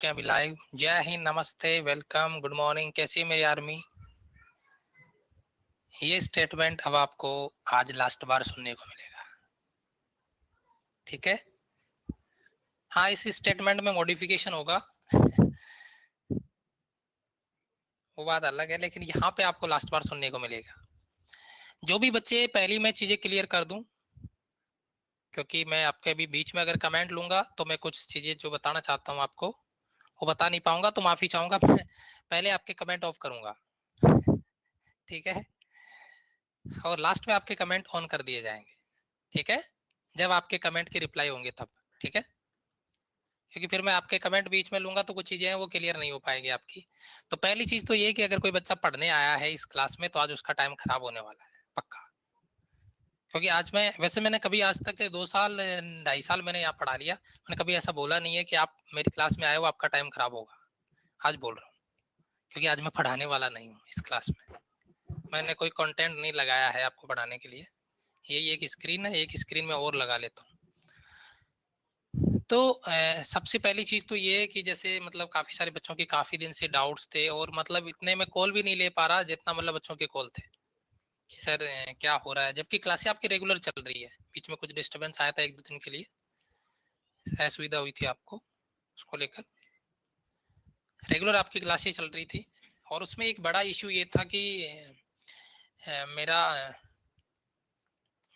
क्या अभी लाइव। जय हिंद, नमस्ते, वेलकम, गुड मॉर्निंग। कैसी है मेरी आर्मी? ये स्टेटमेंट अब आपको आज लास्ट बार सुनने को मिलेगा, ठीक है? हाँ, इस स्टेटमेंट में मॉडिफिकेशन होगा वो बात अलग है, लेकिन यहाँ पे आपको लास्ट बार सुनने को मिलेगा। जो भी बच्चे, पहली मैं चीजें क्लियर कर दूं, क्योंकि मैं आपके अभी बीच में अगर कमेंट लूंगा तो मैं कुछ चीजें जो बताना चाहता हूँ आपको वो बता नहीं पाऊंगा, तो माफी चाहूंगा। मैं पहले आपके कमेंट ऑफ करूंगा, ठीक है? और लास्ट में आपके कमेंट ऑन कर दिए जाएंगे, ठीक है? जब आपके कमेंट की रिप्लाई होंगे तब, ठीक है? क्योंकि फिर मैं आपके कमेंट बीच में लूंगा तो कुछ चीजें हैं वो क्लियर नहीं हो पाएगी आपकी। तो पहली चीज तो ये कि अगर कोई बच्चा पढ़ने आया है इस क्लास में तो आज उसका टाइम खराब होने वाला है, पक्का। क्योंकि आज मैंने कभी आज तक 2 साल 2.5 साल मैंने यहाँ पढ़ा लिया, मैंने कभी ऐसा बोला नहीं है कि आप मेरी क्लास में आए हो आपका टाइम खराब होगा। आज बोल रहा हूँ, क्योंकि आज मैं पढ़ाने वाला नहीं हूँ इस क्लास में। मैंने कोई कंटेंट नहीं लगाया है आपको पढ़ाने के लिए। यही एक स्क्रीन है, एक स्क्रीन में और लगा लेता हूँ। तो सबसे पहली चीज तो ये है कि जैसे मतलब काफी सारे बच्चों के काफी दिन से डाउट्स थे, और मतलब इतने में कॉल भी नहीं ले पा रहा जितना मतलब बच्चों के कॉल थे कि सर क्या हो रहा है, जबकि क्लासें आपकी रेगुलर चल रही है। बीच में कुछ डिस्टरबेंस आया था 1-2 दिन के लिए, असुविधा हुई थी आपको, उसको लेकर रेगुलर आपकी क्लासें चल रही थी। और उसमें एक बड़ा इशू ये था कि मेरा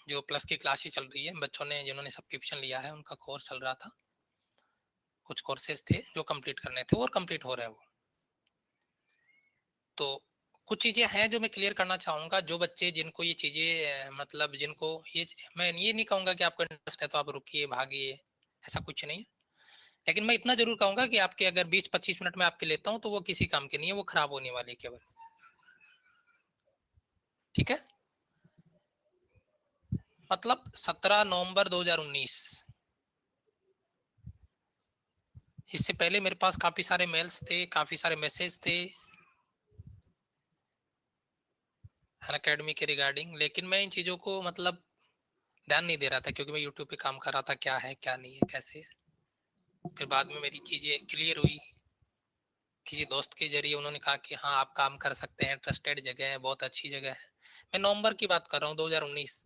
जो प्लस की क्लासें चल रही है, बच्चों ने जिन्होंने सब्सक्रिप्शन लिया है उनका कोर्स चल रहा था, कुछ कोर्सेज थे जो कंप्लीट करने थे और कंप्लीट हो रहे हैं वो। तो कुछ चीजें हैं जो मैं क्लियर करना चाहूंगा। जो बच्चे जिनको ये चीजें मतलब जिनको ये, मैं ये नहीं कहूंगा कि आपको इंटरेस्ट है तो आप रुकिए भागिए, ऐसा कुछ नहीं है। लेकिन मैं इतना जरूर कहूंगा कि आपके अगर 20-25 मिनट में आपके लेता हूं तो वो किसी काम के नहीं है, वो खराब होने वाली है केवल, ठीक है? मतलब 17 नवंबर 2019, इससे पहले मेरे पास काफी सारे मेल्स थे, काफी सारे मैसेज थे अनअकैडमी के रिगार्डिंग, लेकिन मैं इन चीजों को मतलब ध्यान नहीं दे रहा था, क्योंकि मैं यूट्यूब पे काम कर रहा था, क्या है क्या नहीं है कैसे है। फिर बाद में मेरी चीजें क्लियर हुई, किसी दोस्त के जरिए उन्होंने कहा कि हाँ आप काम कर सकते हैं, ट्रस्टेड जगह है, बहुत अच्छी जगह है। मैं नवंबर की बात कर रहा हूँ 2019,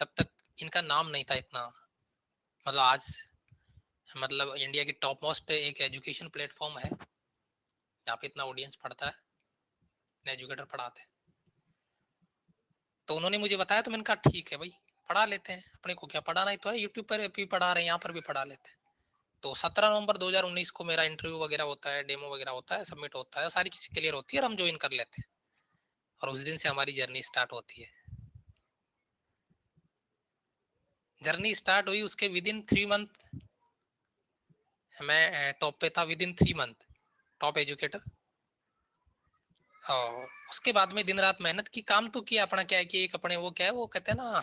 जब तक इनका नाम नहीं था इतना। मतलब आज मतलब इंडिया की टॉप मोस्ट एक एजुकेशन प्लेटफॉर्म है जहाँ पे इतना ऑडियंस पढ़ता है, इतने एजुकेटर पढ़ाते हैं। तो उन्होंने मुझे बताया तो मैंने कहा ठीक है भाई, पढ़ा लेते हैं, अपने को क्या पढ़ाना ही तो है, यूट्यूब पर भी पढ़ा रहे हैं, यहाँ पर भी पढ़ा लेते हैं। तो 17 नवंबर 2019 को मेरा इंटरव्यू वगैरह होता है, डेमो वगैरह होता है, सबमिट होता है, सारी चीजें क्लियर होती है और हम ज्वाइन कर लेते हैं। और उस दिन से हमारी जर्नी स्टार्ट होती है। जर्नी स्टार्ट हुई उसके विद इन 3 मंथ मैं टॉप पे था, with in 3 month top educator. और उसके बाद में दिन रात मेहनत की, काम तो किया अपना, क्या है कि एक अपने वो क्या है वो कहते हैं ना,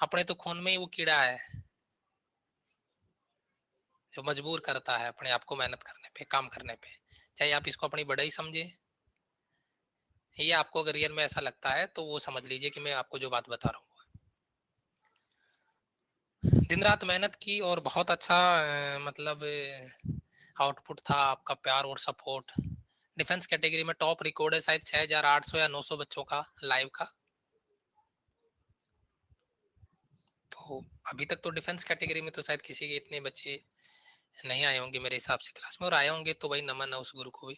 अपने तो खून में ही वो कीड़ा है जो मजबूर करता है अपने आप को मेहनत करने पे, काम करने पे। चाहे आप इसको अपनी बड़ाई समझे, ये आपको अगर रियल में ऐसा लगता है तो वो समझ लीजिए कि मैं आपको जो बात बता रहा हूँ। दिन रात मेहनत की और बहुत अच्छा मतलब आउटपुट था आपका, प्यार और सपोर्ट। डिफेंस कैटेगरी में टॉप रिकॉर्ड है शायद 6800 या 900 बच्चों का लाइव का। तो अभी तक तो डिफेंस कैटेगरी में तो शायद किसी के इतने बच्चे नहीं आए होंगे मेरे हिसाब से क्लास में, और आए होंगे तो भाई नमन है उस गुरु को भी,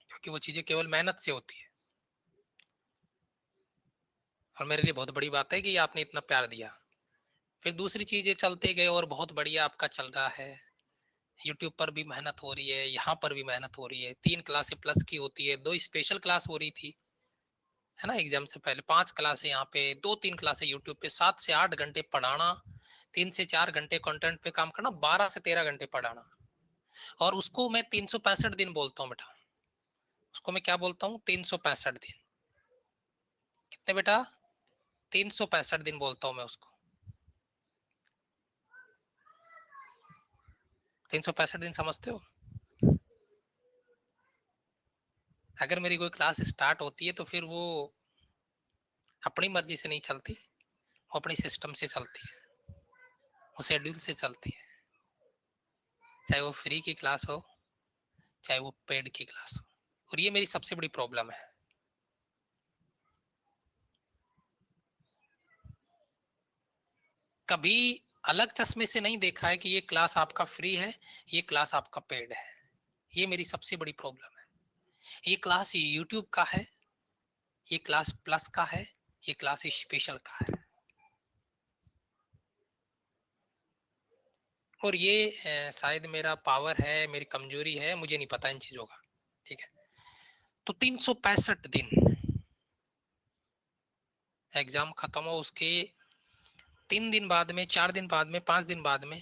क्योंकि वो चीजें केवल मेहनत से होती है। और मेरे लिए बहुत बड़ी बात है कि आपने इतना प्यार दिया। फिर दूसरी चीजें चलते गए और बहुत बढ़िया आपका चल रहा है। यूट्यूब पर भी मेहनत हो रही है, यहाँ पर भी मेहनत हो रही है, 3 क्लासें प्लस की होती है, 2 स्पेशल क्लास हो रही थी, है ना, एग्जाम से पहले 5 क्लासें यहाँ पे, 2-3 क्लासें यूट्यूब पे, 7 से 8 घंटे पढ़ाना, 3 से 4 घंटे कंटेंट पे काम करना, 12 से 13 घंटे पढ़ाना। और उसको मैं 365 दिन बोलता हूँ बेटा, उसको मैं क्या बोलता हूँ, 365 दिन। कितने बेटा? 365 दिन बोलता हूँ मैं उसको। 365 दिन समझते हो? अगर मेरी कोई क्लास स्टार्ट होती है तो फिर वो अपनी मर्जी से नहीं चलती, वो अपनी सिस्टम से चलती है, वो शेड्यूल से चलती है। चाहे वो फ्री की क्लास हो चाहे वो पेड की क्लास हो। और ये मेरी सबसे बड़ी प्रॉब्लम है। कभी अलग चश्मे से नहीं देखा है कि ये क्लास आपका फ्री है, ये क्लास आपका पेड है। ये मेरी सबसे बड़ी प्रॉब्लम है। ये क्लास यूट्यूब का है, ये क्लास प्लस का है, ये क्लास स्पेशल का है। और ये शायद मेरा पावर है, मेरी कमजोरी है, मुझे नहीं पता इन चीजों का। ठीक है, तो 365 दिन एग्जाम खत्म हो, उसके 3 दिन बाद में, 4 दिन बाद में, 5 दिन बाद में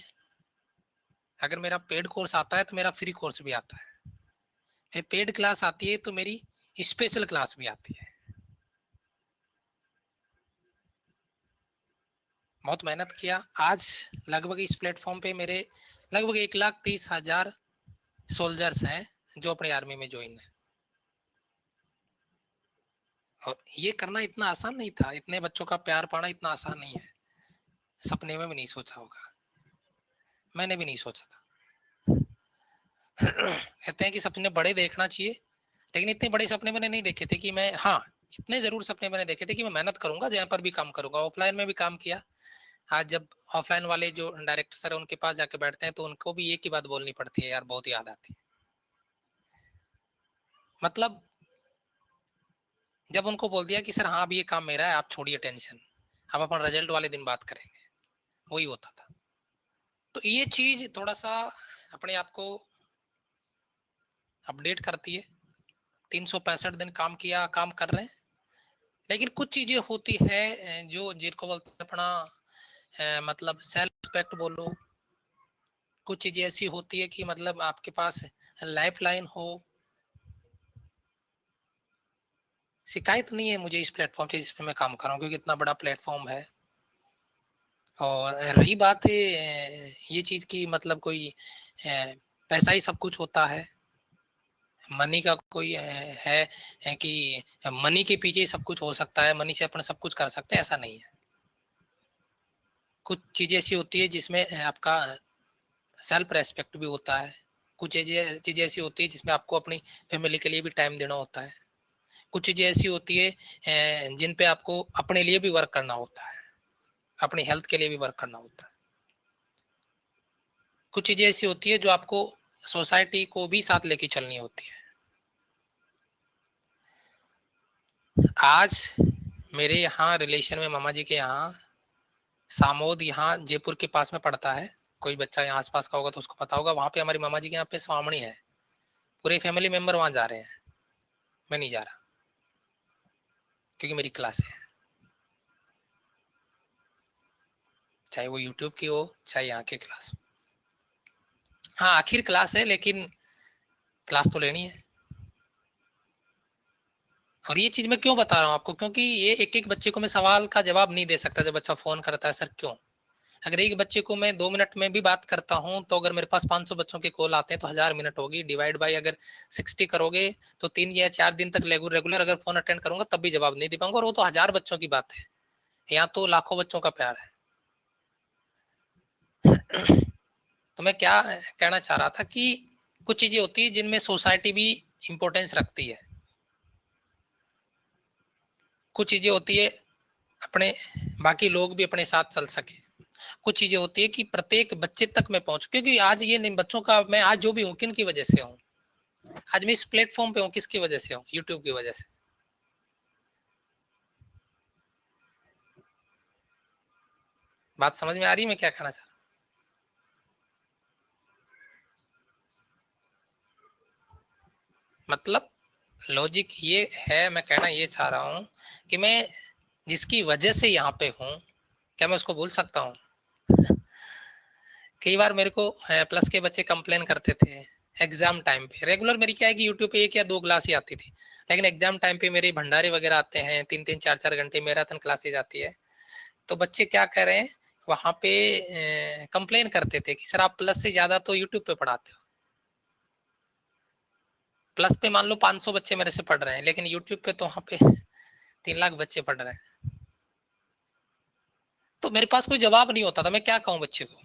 अगर मेरा पेड कोर्स आता है तो मेरा फ्री कोर्स भी आता है। मेरी पेड क्लास आती है तो मेरी स्पेशल क्लास भी आती है। बहुत मेहनत किया। आज लगभग इस प्लेटफॉर्म पे मेरे लगभग 1,30,000 सोल्जर्स हैं जो अपनी आर्मी में ज्वाइन है। और ये करना इतना आसान नहीं था, इतने बच्चों का प्यार पाना इतना आसान नहीं है। सपने में भी नहीं सोचा होगा, मैंने भी नहीं सोचा था। कहते हैं कि सपने बड़े देखना चाहिए, लेकिन इतने बड़े सपने मैंने नहीं देखे थे कि मैं, हाँ इतने जरूर सपने मैंने देखे थे कि मैं मेहनत करूंगा, जहाँ पर भी काम करूंगा। ऑफलाइन में भी काम किया। आज जब ऑफलाइन वाले जो डायरेक्टर सर है उनके पास जाके बैठते हैं तो उनको भी एक ही बात बोलनी पड़ती है, यार बहुत याद आती है। मतलब जब उनको बोल दिया कि सर हाँ अभी ये काम मेरा है, आप छोड़िए टेंशन, अब अपन रिजल्ट वाले दिन बात करेंगे, वही होता था। तो ये चीज थोड़ा सा अपने आप को अपडेट करती है। 365 दिन काम किया, काम कर रहे हैं, लेकिन कुछ चीजें होती है जो जिनको बोलते हैं अपना मतलब सेल्फ रिस्पेक्ट बोलो। कुछ चीजें ऐसी होती है कि मतलब आपके पास लाइफ लाइन हो। शिकायत नहीं है मुझे इस प्लेटफॉर्म से जिस पे मैं काम कर रहा हूँ, क्योंकि इतना बड़ा प्लेटफॉर्म है। और रही बात है ये चीज की, मतलब कोई पैसा ही सब कुछ होता है, मनी का कोई है कि मनी के पीछे सब कुछ हो सकता है, मनी से अपन सब कुछ कर सकते हैं, ऐसा नहीं है। कुछ चीजें ऐसी होती है जिसमें आपका सेल्फ रेस्पेक्ट भी होता है। कुछ चीजें ऐसी होती है जिसमें आपको अपनी फैमिली के लिए भी टाइम देना होता है। कुछ चीजें ऐसी होती है जिन पे आपको अपने लिए भी वर्क करना होता है, अपनी हेल्थ के लिए भी वर्क करना होता है। कुछ चीजें ऐसी होती है जो आपको सोसाइटी को भी साथ लेके चलनी होती है। आज मेरे यहाँ रिलेशन में मामा जी के यहाँ सामोद, यहाँ जयपुर के पास में पड़ता है, कोई बच्चा यहाँ आसपास का होगा तो उसको पता होगा, वहां पे हमारी मामा जी के यहाँ पे स्वामणी है। पूरे फैमिली मेंबर वहां जा रहे हैं, मैं नहीं जा रहा क्योंकि मेरी क्लास है, चाहे वो यूट्यूब की हो चाहे यहाँ की क्लास हो। हाँ आखिर क्लास है, लेकिन क्लास तो लेनी है। और ये चीज मैं क्यों बता रहा हूँ आपको, क्योंकि ये एक एक बच्चे को मैं सवाल का जवाब नहीं दे सकता। जब बच्चा फोन करता है सर क्यों, अगर एक बच्चे को मैं 2 मिनट में भी बात करता हूँ तो अगर मेरे पास 500 बच्चों के कॉल आते हैं तो 1000 मिनट होगी, डिवाइड बाई अगर 60 करोगे तो 3 या 4 दिन तक रेगुलर अगर फोन अटेंड करूंगा तब भी जवाब नहीं दे पाऊंगा, और वो तो 1000 बच्चों की बात है, यहाँ तो लाखों बच्चों का प्यार है। तो मैं क्या कहना चाह रहा था कि कुछ चीजें होती है जिनमें सोसाइटी भी इंपॉर्टेंस रखती है। कुछ चीजें होती है अपने बाकी लोग भी अपने साथ चल सके। कुछ चीजें होती है कि प्रत्येक बच्चे तक मैं पहुंच, क्योंकि आज ये बच्चों का मैं आज जो भी हूँ किन की वजह से हूँ, आज मैं इस प्लेटफॉर्म पे हूँ किसकी वजह से हूँ, यूट्यूब की वजह से। बात समझ में आ रही है मैं क्या कहना चाह रहा हूँ। मतलब लॉजिक ये है, मैं कहना ये चाह रहा हूँ कि मैं जिसकी वजह से यहाँ पे हूँ, क्या मैं उसको भूल सकता हूँ? कई बार मेरे को प्लस के बच्चे कंप्लेन करते थे एग्जाम टाइम पे। रेगुलर मेरी क्या है कि यूट्यूब पे 1 या 2 क्लास ही आती थी, लेकिन एग्जाम टाइम पे मेरे भंडारे वगैरह आते हैं, 3-3 4-4 घंटे मैराथन क्लासेज आती है। तो बच्चे क्या कर रहे हैं वहां पे, कंप्लेन करते थे कि सर आप प्लस से ज्यादा तो यूट्यूब पे पढ़ाते हो। प्लस पे मान लो 500 बच्चे मेरे से पढ़ रहे हैं, लेकिन यूट्यूब पे तो वहां पे 3 लाख बच्चे पढ़ रहे हैं। तो मेरे पास कोई जवाब नहीं होता था, मैं क्या कहूँ बच्चे को,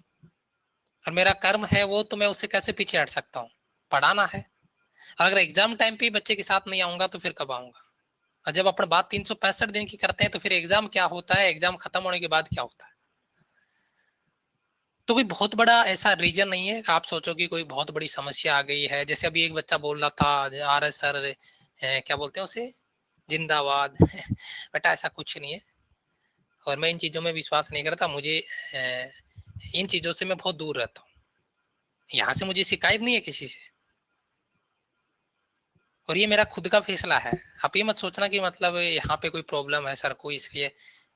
और मेरा कर्म है वो, तो मैं उससे कैसे पीछे हट सकता हूँ, पढ़ाना है। और अगर एग्जाम टाइम पे बच्चे के साथ नहीं आऊंगा तो फिर कब आऊंगा? और जब अपन बात 365 दिन की करते हैं तो फिर एग्जाम क्या होता है, एग्जाम खत्म होने के बाद क्या होता है? तो कोई बहुत बड़ा ऐसा रीजन नहीं है कि आप सोचो कि कोई बहुत बड़ी समस्या आ गई है। जैसे अभी एक बच्चा बोल रहा था, आर एस सर क्या बोलते हैं उसे, जिंदाबाद। बेटा ऐसा कुछ नहीं है, और मैं इन चीजों में विश्वास नहीं करता। मुझे इन चीजों से मैं बहुत दूर रहता हूँ। यहाँ से मुझे शिकायत नहीं है किसी से, और ये मेरा खुद का फैसला है। आप ये मत सोचना कि मतलब यहाँ पे कोई प्रॉब्लम है सर को इसलिए।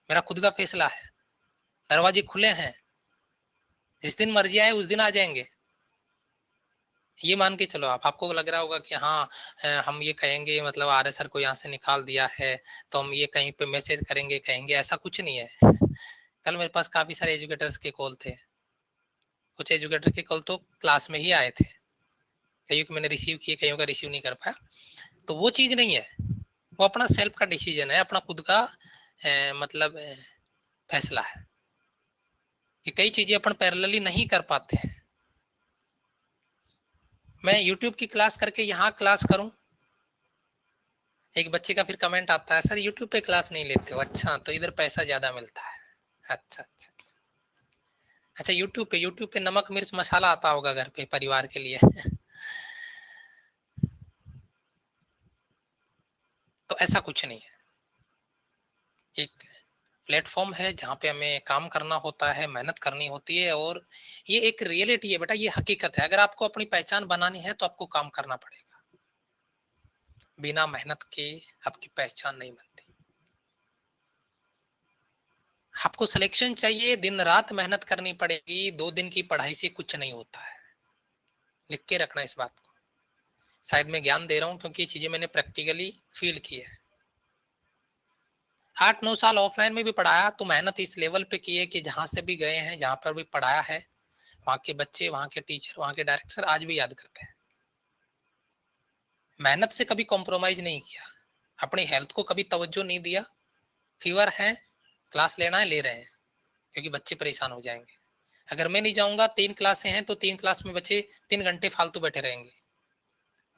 मेरा खुद का फैसला है, दरवाजे खुले हैं, जिस दिन मर्जी आए उस दिन आ जाएंगे। ये मान के चलो आप। आपको लग रहा होगा कि हाँ हम ये कहेंगे मतलब आर एस सर को यहाँ से निकाल दिया है तो हम ये कहीं पे मैसेज करेंगे कहेंगे, ऐसा कुछ नहीं है। कल मेरे पास काफी सारे एजुकेटर्स के कॉल थे, कुछ एजुकेटर के कॉल तो क्लास में ही आए थे, कईयों को मैंने रिसीव किए, कईयों का रिसीव नहीं कर पाया। तो वो चीज नहीं है, वो अपना सेल्फ का डिसीजन है, अपना खुद का मतलब फैसला है कि कई चीजें अपन पैरेलली नहीं कर पाते हैं। मैं यूट्यूब की क्लास करके यहाँ क्लास करूं, एक बच्चे का फिर कमेंट आता है, सर यूट्यूब पे क्लास नहीं लेते हो? अच्छा, तो इधर पैसा ज्यादा मिलता है। अच्छा अच्छा अच्छा, यूट्यूब पे नमक मिर्च मसाला आता होगा घर पे परिवार के लिए। तो ऐसा कुछ नहीं है, एक प्लेटफॉर्म है जहाँ पे हमें काम करना होता है, मेहनत करनी होती है, और ये एक रियलिटी है बेटा, ये हकीकत है। अगर आपको अपनी पहचान बनानी है तो आपको काम करना पड़ेगा, बिना मेहनत के आपकी पहचान नहीं बनती। आपको सिलेक्शन चाहिए, दिन रात मेहनत करनी पड़ेगी, 2 दिन की पढ़ाई से कुछ नहीं होता है। लिख के रखना इस बात को। शायद मैं ज्ञान दे रहा हूँ क्योंकि ये चीजें मैंने प्रैक्टिकली फील की है। 8-9 साल ऑफलाइन में भी पढ़ाया तो मेहनत इस लेवल पे की है कि जहां से भी गए हैं, जहां पर भी पढ़ाया है, वहां के बच्चे, वहां के टीचर, वहां के डायरेक्टर आज भी याद करते हैं। मेहनत से कभी कॉम्प्रोमाइज नहीं किया, अपनी हेल्थ को कभी तवज्जो नहीं दिया। फीवर है, क्लास लेना है, ले रहे हैं, क्योंकि बच्चे परेशान हो जाएंगे। अगर मैं नहीं जाऊंगा, 3 क्लासें हैं तो 3 क्लास में बच्चे 3 घंटे फालतू बैठे रहेंगे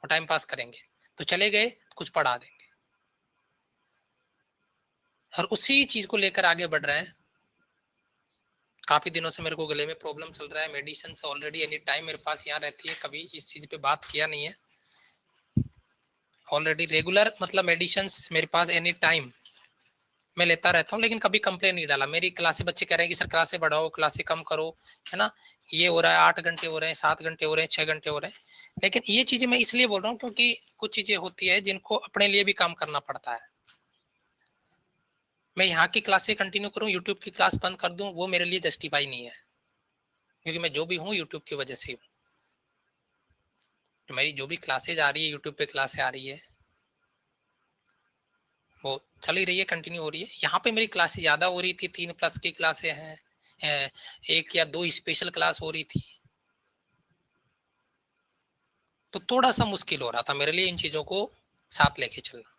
और टाइम पास करेंगे, तो चले गए तो कुछ पढ़ा देंगे। और उसी चीज को लेकर आगे बढ़ रहे हैं। काफी दिनों से मेरे को गले में प्रॉब्लम चल रहा है, मेडिसिन ऑलरेडी एनी टाइम मेरे पास यहाँ रहती है, कभी इस चीज पे बात किया नहीं है। ऑलरेडी रेगुलर मतलब मेडिसिन मेरे पास एनी टाइम मैं लेता रहता हूँ, लेकिन कभी कंप्लेन नहीं डाला। मेरी क्लासे बच्चे कह रहे हैं कि सर क्लासे बढ़ाओ, क्लासे कम करो, है ना, ये हो रहा है, 8 घंटे हो रहे हैं, 7 घंटे हो रहे हैं, 6 घंटे हो रहे हैं। लेकिन ये चीजें मैं इसलिए बोल रहा हूँ क्योंकि कुछ चीजें होती है जिनको अपने लिए भी काम करना पड़ता है। मैं यहाँ की क्लासे कंटिन्यू करूँ, यूट्यूब की क्लास बंद कर दूं, वो मेरे लिए जस्टिफाई नहीं है, क्योंकि मैं जो भी हूँ यूट्यूब की वजह से हूँ। तो मेरी जो भी क्लासेज आ रही है, यूट्यूब पे क्लासे आ रही है, वो चल ही रही है, कंटिन्यू हो रही है। यहाँ पे मेरी क्लासेज ज्यादा हो रही थी, 3+ की क्लासे हैं, 1 या 2 स्पेशल क्लास हो रही थी, तो थोड़ा सा मुश्किल हो रहा था मेरे लिए इन चीजों को साथ लेके चलना।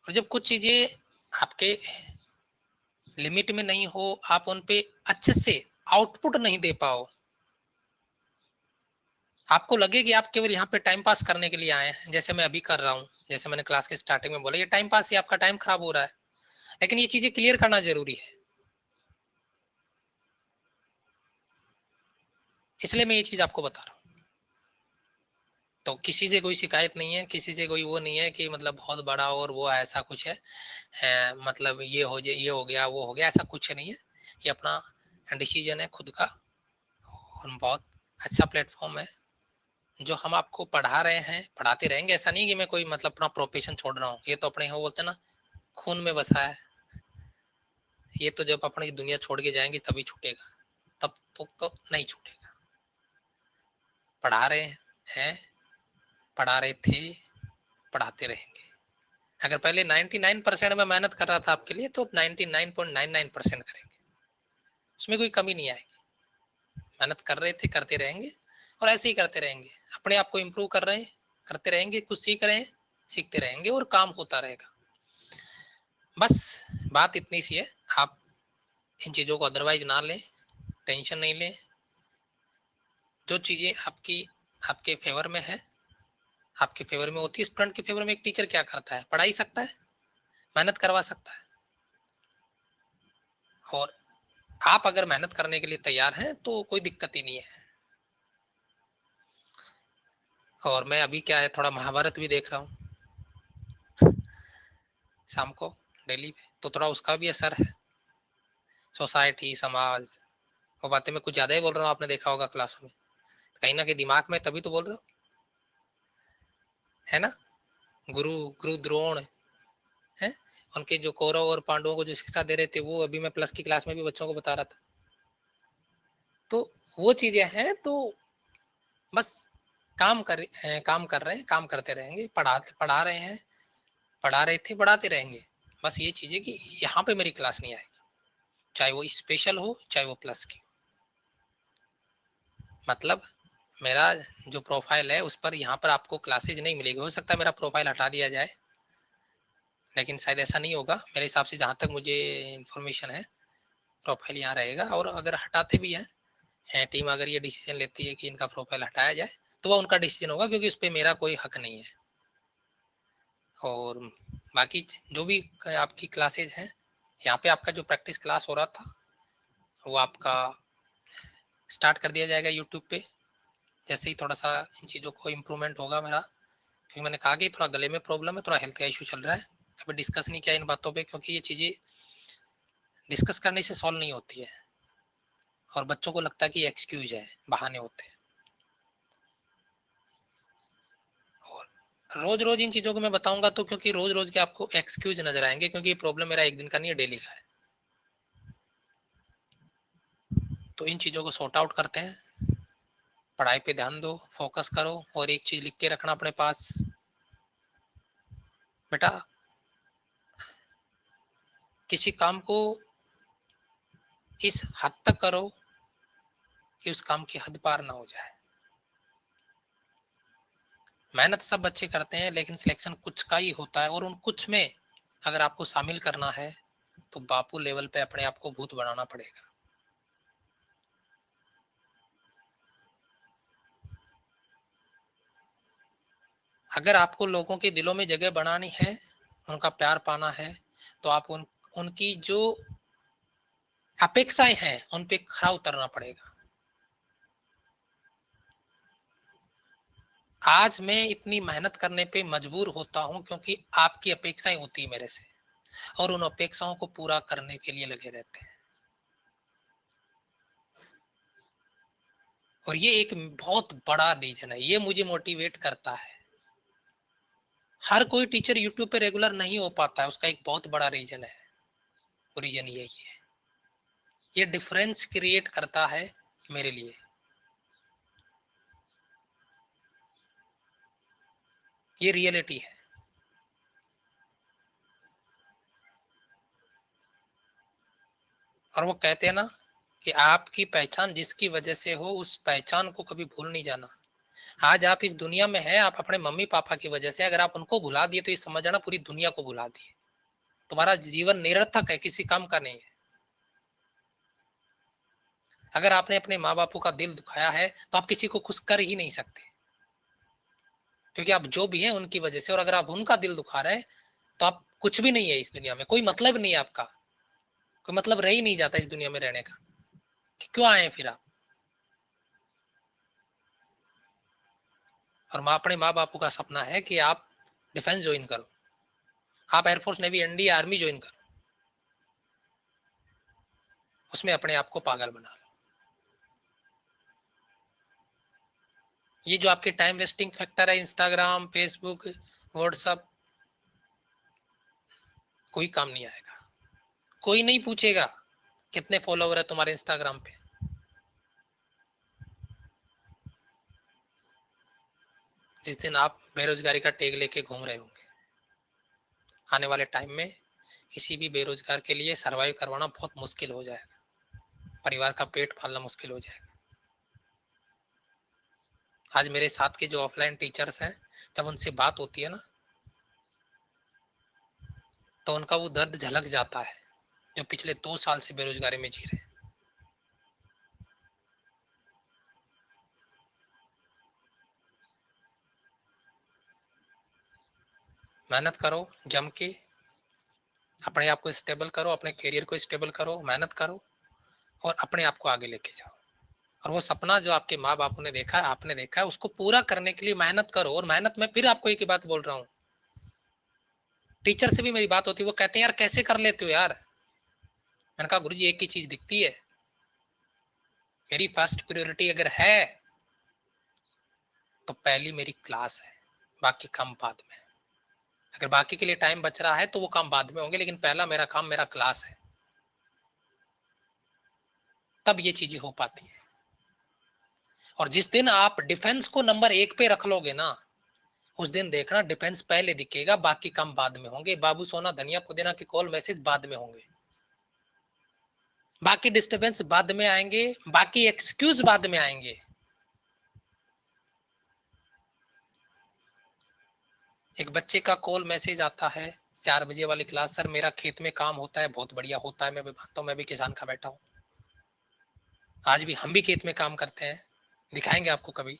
और जब कुछ चीजें आपके लिमिट में नहीं हो, आप उन पे अच्छे से आउटपुट नहीं दे पाओ, आपको लगे कि आप केवल यहाँ पे टाइम पास करने के लिए आए हैं, जैसे मैं अभी कर रहा हूँ, जैसे मैंने क्लास के स्टार्टिंग में बोला, ये टाइम पास ही, आपका टाइम खराब हो रहा है। लेकिन ये चीजें क्लियर करना जरूरी है, इसलिए मैं ये चीज आपको बता रहा हूँ। तो किसी से कोई शिकायत नहीं है, किसी से कोई वो नहीं है कि मतलब बहुत बड़ा और वो ऐसा कुछ है, मतलब ये हो जाए, ये हो गया, वो हो गया, ऐसा कुछ नहीं है। ये अपना डिसीजन है खुद का, और बहुत अच्छा प्लेटफॉर्म है। जो हम आपको पढ़ा रहे हैं, पढ़ाते रहेंगे, ऐसा नहीं कि मैं कोई मतलब अपना प्रोफेशन छोड़ रहा हूँ। ये तो अपने वो बोलते हैं ना, खून में बसा है। ये तो जब अपनी दुनिया छोड़ के जाएंगे तभी छूटेगा, तब तो नहीं छूटेगा। पढ़ा रहे हैं, पढ़ा रहे थे, पढ़ाते रहेंगे। अगर पहले 99% में मेहनत कर रहा था आपके लिए, तो 99.99% करेंगे, उसमें कोई कमी नहीं आएगी। मेहनत कर रहे थे, करते रहेंगे, और ऐसे ही करते रहेंगे। अपने आप को इम्प्रूव कर रहे हैं, करते रहेंगे, कुछ सीख रहे हैं, सीखते रहेंगे, और काम होता रहेगा। बस बात इतनी सी है। आप इन चीजों को अदरवाइज ना लें, टेंशन नहीं लें। जो चीजें आपकी आपके फेवर में है, आपके फेवर में होती है। स्टूडेंट के फेवर में एक टीचर क्या करता है, पढ़ा ही सकता है, मेहनत करवा सकता है। और आप अगर मेहनत करने के लिए तैयार हैं तो कोई दिक्कत ही नहीं है। और मैं अभी क्या है, थोड़ा महाभारत भी देख रहा हूँ शाम को डेली पे, तो थोड़ा उसका भी असर है। सोसाइटी, समाज, वो बातें मैं कुछ ज्यादा ही बोल रहा हूँ, आपने देखा होगा क्लासों में, कहीं ना कहीं दिमाग में, तभी तो बोल रहे हो, है ना। गुरु गुरु द्रोण है, उनके जो कौरव और पांडवों को जो शिक्षा दे रहे थे, वो अभी मैं प्लस की क्लास में भी बच्चों को बता रहा था। तो वो चीजें हैं। तो बस काम कर रहे हैं, काम करते रहेंगे, पढ़ा रहे हैं, पढ़ा रहे थे, पढ़ाते रहेंगे। बस ये चीज है कि यहाँ पे मेरी क्लास नहीं आएगी, चाहे वो स्पेशल हो चाहे वो प्लस की। मतलब मेरा जो प्रोफाइल है उस पर यहाँ पर आपको क्लासेज नहीं मिलेगी। हो सकता है मेरा प्रोफाइल हटा दिया जाए, लेकिन शायद ऐसा नहीं होगा मेरे हिसाब से, जहां तक मुझे इंफॉर्मेशन है प्रोफाइल यहाँ रहेगा। और अगर हटाते भी हैं टीम, अगर ये डिसीजन लेती है कि इनका प्रोफाइल हटाया जाए, तो वह उनका डिसीजन होगा, क्योंकि उस पर मेरा कोई हक नहीं है। और बाकी जो भी आपकी क्लासेज हैं, यहाँ पे आपका जो प्रैक्टिस क्लास हो रहा था वो आपका स्टार्ट कर दिया जाएगा यूट्यूब पे, जैसे ही थोड़ा सा इन चीज़ों को इम्प्रूवमेंट होगा मेरा। क्योंकि मैंने कहा कि थोड़ा गले में प्रॉब्लम है, थोड़ा हेल्थ का इशू चल रहा है, कभी डिस्कस नहीं किया इन बातों पे, क्योंकि ये चीज़ें डिस्कस करने से सॉल्व नहीं होती है। और बच्चों को लगता है कि एक्सक्यूज है, बहाने होते हैं। और रोज रोज इन चीज़ों को मैं बताऊंगा तो, क्योंकि रोज रोज के आपको एक्सक्यूज नजर आएंगे, क्योंकि ये प्रॉब्लम मेरा एक दिन का नहीं है, डेली का है। तो इन चीज़ों को सॉर्ट आउट करते हैं, पढ़ाई पे ध्यान दो, फोकस करो। और एक चीज लिख के रखना अपने पास, बेटा किसी काम को इस हद तक करो कि उस काम की हद पार ना हो जाए। मेहनत सब बच्चे करते हैं, लेकिन सिलेक्शन कुछ का ही होता है, और उन कुछ में अगर आपको शामिल करना है तो बापू लेवल पे अपने आप को भूत बनाना पड़ेगा। अगर आपको लोगों के दिलों में जगह बनानी है, उनका प्यार पाना है, तो आप उनकी जो अपेक्षाएं हैं उन पे खरा उतरना पड़ेगा। आज मैं इतनी मेहनत करने पे मजबूर होता हूं क्योंकि आपकी अपेक्षाएं होती है मेरे से, और उन अपेक्षाओं को पूरा करने के लिए लगे रहते हैं। और ये एक बहुत बड़ा रीजन है, ये मुझे मोटिवेट करता है। हर कोई टीचर यूट्यूब पे रेगुलर नहीं हो पाता है, उसका एक बहुत बड़ा रीजन है। वो रीजन यही है, ये डिफरेंस क्रिएट करता है मेरे लिए। ये रियलिटी है। और वो कहते हैं ना कि आपकी पहचान जिसकी वजह से हो, उस पहचान को कभी भूल नहीं जाना। आज आप इस दुनिया में हैं, आप अपने मम्मी पापा की वजह से, अगर आप उनको भुला दिए तो ये समझ जाना पूरी दुनिया को भुला दिए। तुम्हारा जीवन निरर्थक है, किसी काम का नहीं है। अगर आपने अपने माँ बापू का दिल दुखाया है तो आप किसी को खुश कर ही नहीं सकते, क्योंकि आप जो भी हैं उनकी वजह से। और अगर आप उनका दिल दुखा रहे हैं तो आप कुछ भी नहीं है इस दुनिया में, कोई मतलब नहीं है आपका, कोई मतलब रह ही नहीं जाता इस दुनिया में रहने का, कि क्यों आए फिर आप। और अपने माँ बापू का सपना है कि आप डिफेंस ज्वाइन करो, आप air force, navy, NDA, army join करो, उसमें अपने आप को पागल बना लो। ये जो आपके टाइम वेस्टिंग फैक्टर है, इंस्टाग्राम, फेसबुक, व्हाट्सएप, कोई काम नहीं आएगा। कोई नहीं पूछेगा कितने फॉलोवर है तुम्हारे इंस्टाग्राम पे। जिस दिन आप बेरोजगारी का टैग लेके घूम रहे होंगे, आने वाले टाइम में किसी भी बेरोजगार के लिए सरवाइव करवाना बहुत मुश्किल हो जाएगा, परिवार का पेट पालना मुश्किल हो जाएगा। आज मेरे साथ के जो ऑफलाइन टीचर्स हैं, जब उनसे बात होती है ना, तो उनका वो दर्द झलक जाता है, जो पिछले 2 साल से बेरोजगारी में जी रहे हैं। मेहनत करो जम के, अपने आप को स्टेबल करो, अपने करियर को स्टेबल करो, मेहनत करो और अपने आप को आगे लेके जाओ। और वो सपना जो आपके माँ बाप ने देखा है, आपने देखा है, उसको पूरा करने के लिए मेहनत करो। और मेहनत में फिर आपको एक ही बात बोल रहा हूँ, टीचर से भी मेरी बात होती है, वो कहते हैं यार कैसे कर लेते हो यार। मैंने कहा गुरुजी एक ही चीज दिखती है, मेरी फर्स्ट प्रायोरिटी अगर है तो पहली मेरी क्लास है, बाकी काम बाद में। अगर बाकी के लिए टाइम बच रहा है तो वो काम बाद में होंगे, लेकिन पहला मेरा काम मेरा क्लास है, तब ये चीजें हो पाती है। और जिस दिन आप डिफेंस को नंबर 1 पे रख लोगे ना, उस दिन देखना डिफेंस पहले दिखेगा, बाकी काम बाद में होंगे। बाबू सोना धनिया पुदीना के कॉल मैसेज बाद में होंगे, बाकी डिस्टरबेंस बाद में आएंगे, बाकी एक्सक्यूज बाद में आएंगे। एक बच्चे का कॉल मैसेज आता है 4 बजे वाली क्लास, सर मेरा खेत में काम होता है, बहुत बढ़िया होता है, मैं भी मानता हूं, मैं भी किसान का बेटा हूं, आज भी हम भी खेत में काम करते हैं, दिखाएंगे आपको कभी,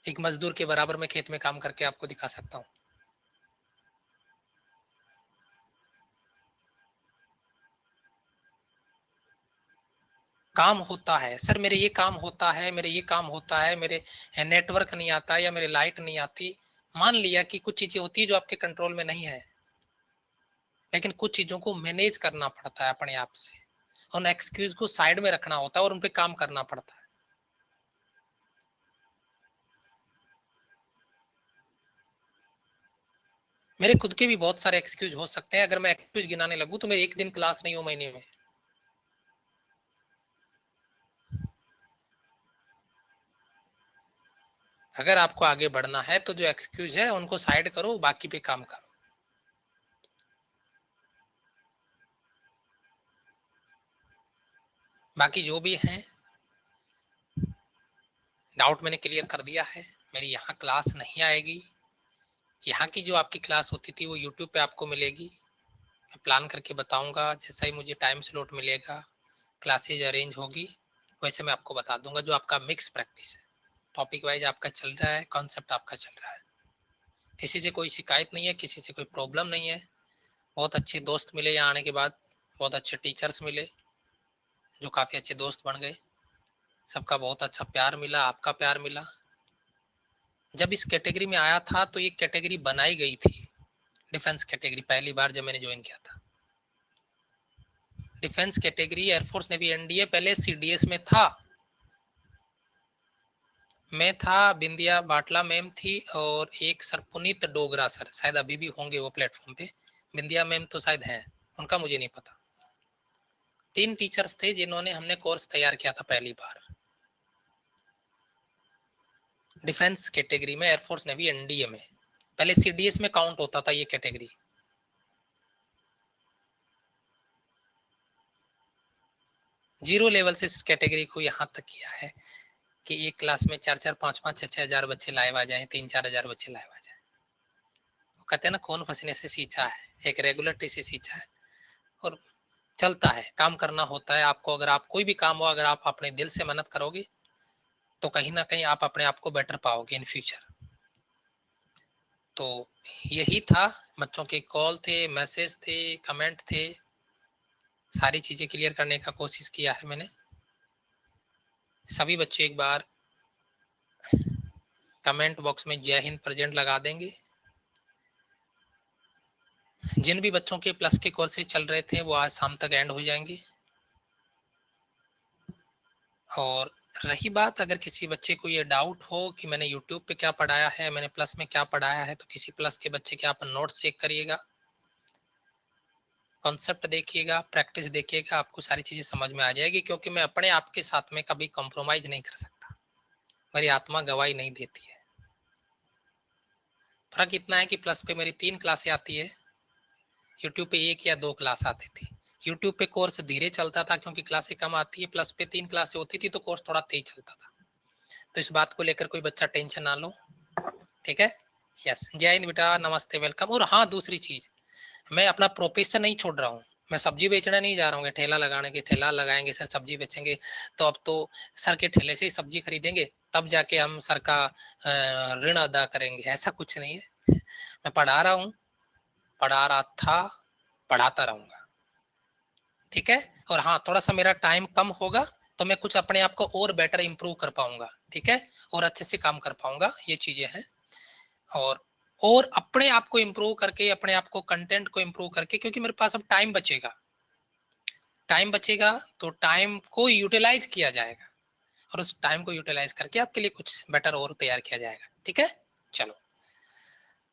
एक मजदूर के बराबर में खेत में काम करके आपको दिखा सकता हूं। काम होता है सर, मेरे ये काम होता है, मेरे ये काम होता है, मेरे नेटवर्क नहीं आता या मेरे लाइट नहीं आती। मान लिया कि कुछ चीजें होती है जो आपके कंट्रोल में नहीं है, लेकिन कुछ चीजों को मैनेज करना पड़ता है अपने आप से, उन एक्सक्यूज को साइड में रखना होता है और उन पे काम करना पड़ता है। मेरे खुद के भी बहुत सारे एक्सक्यूज हो सकते हैं, अगर मैं एक्सक्यूज गिनाने लगूं तो मेरे एक दिन क्लास नहीं हो महीने में। अगर आपको आगे बढ़ना है तो जो एक्सक्यूज है उनको साइड करो, बाकी पे काम करो। बाकी जो भी है डाउट मैंने क्लियर कर दिया है। मेरी यहाँ क्लास नहीं आएगी, यहाँ की जो आपकी क्लास होती थी वो यूट्यूब पे आपको मिलेगी। मैं प्लान करके बताऊंगा, जैसा ही मुझे टाइम स्लॉट मिलेगा क्लासेज अरेंज होगी, वैसे मैं आपको बता दूंगा। जो आपका मिक्स प्रैक्टिस है, टॉपिक वाइज आपका चल रहा है, कॉन्सेप्ट आपका चल रहा है, किसी से कोई शिकायत नहीं है, किसी से कोई प्रॉब्लम नहीं है। बहुत अच्छे दोस्त मिले यहाँ आने के बाद, बहुत अच्छे टीचर्स मिले जो काफ़ी अच्छे दोस्त बन गए, सबका बहुत अच्छा प्यार मिला, आपका प्यार मिला। जब इस कैटेगरी में आया था तो ये कैटेगरी बनाई गई थी, डिफेंस कैटेगरी, पहली बार जब मैंने ज्वाइन किया था। Defence category air force navy NDA पहले सीडीएस में था, मैं था, बिंदिया बाटला मैम थी और एक सर पुनीत डोगरा सर, शायद अभी भी होंगे वो प्लेटफॉर्म पे, बिंदिया मैम तो शायद हैं, उनका मुझे नहीं पता। 3 टीचर्स थे जिन्होंने हमने कोर्स तैयार किया था पहली बार डिफेंस कैटेगरी में, एयरफोर्स नेवी एनडीए में। पहले सीडीएस में काउंट होता था ये कैटेगरी। जीरो लेवल से इस कैटेगरी को यहाँ तक किया है कि एक क्लास में 4-4, 5-5, 6-6 हजार बच्चे लाइव आ जाए, 3-4 हजार बच्चे लाइव आ जाए। वो कहते हैं ना खून पसीने से सींचा है, एक रेगुलरिटी से सींचा है और चलता है, काम करना होता है आपको। अगर आप कोई भी काम हो, अगर आप अपने दिल से मेहनत करोगे तो कहीं ना कहीं आप अपने आप को बेटर पाओगे इन फ्यूचर। तो यही था, बच्चों के कॉल थे, मैसेज थे, कमेंट थे, सारी चीजें क्लियर करने का कोशिश किया है मैंने। सभी बच्चे एक बार कमेंट बॉक्स में जय हिंद प्रेजेंट लगा देंगे। जिन भी बच्चों के प्लस के कोर्सेज चल रहे थे वो आज शाम तक एंड हो जाएंगे। और रही बात, अगर किसी बच्चे को ये डाउट हो कि मैंने यूट्यूब पे क्या पढ़ाया है, मैंने प्लस में क्या पढ़ाया है, तो किसी प्लस के बच्चे के आप नोट्स चेक करिएगा, कॉन्सेप्ट देखिएगा, प्रैक्टिस देखिएगा, आपको सारी चीजें समझ में आ जाएगी। क्योंकि मैं अपने आप के साथ में कभी कॉम्प्रोमाइज नहीं कर सकता, मेरी आत्मा गवाही नहीं देती है। फर्क इतना है कि प्लस पे मेरी 3 क्लासें आती है, यूट्यूब पे 1 या 2 क्लास आती थी। यूट्यूब पे कोर्स धीरे चलता था क्योंकि क्लासें कम आती है, प्लस पे 3 क्लासें होती थी तो कोर्स थोड़ा तेज चलता था। तो इस बात को लेकर कोई बच्चा टेंशन ना लो, ठीक है। यस, जय हिंद बेटा, नमस्ते, वेलकम। और हाँ, दूसरी चीज, मैं अपना प्रोफेशन नहीं छोड़ रहा हूँ, मैं सब्जी बेचना नहीं जा रहा हूँ, ठेला लगाने के, ठेला लगाएंगे सर सब्जी बेचेंगे, तो अब तो सर के ठेले से ही सब्जी खरीदेंगे, तब जाके हम सर का ऋण अदा करेंगे, ऐसा कुछ नहीं है। मैं पढ़ा रहा हूँ, पढ़ा रहा था, पढ़ाता रहूंगा, ठीक है। और हाँ, थोड़ा सा मेरा टाइम कम होगा तो मैं कुछ अपने आप को और बेटर इंप्रूव कर पाऊंगा, ठीक है, और अच्छे से काम कर पाऊंगा, ये चीजें हैं। और अपने आप को इंप्रूव करके, अपने आप को कंटेंट को इंप्रूव करके, क्योंकि मेरे पास अब टाइम बचेगा, टाइम बचेगा तो टाइम को यूटिलाइज किया जाएगा, और उस टाइम को यूटिलाइज करके आपके लिए कुछ बेटर और तैयार किया जाएगा, ठीक है। चलो,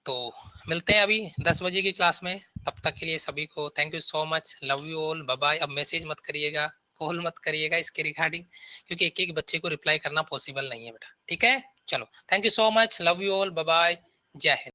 तो मिलते हैं अभी 10 बजे की क्लास में, तब तक के लिए सभी को thank you so much, love you all, bye bye. अब मैसेज मत करिएगा, कॉल मत करिएगा इसके रिगार्डिंग, क्योंकि एक एक बच्चे को रिप्लाई करना पॉसिबल नहीं है बेटा, ठीक है। चलो, thank you so much, love you all, bye bye, जय हिंद।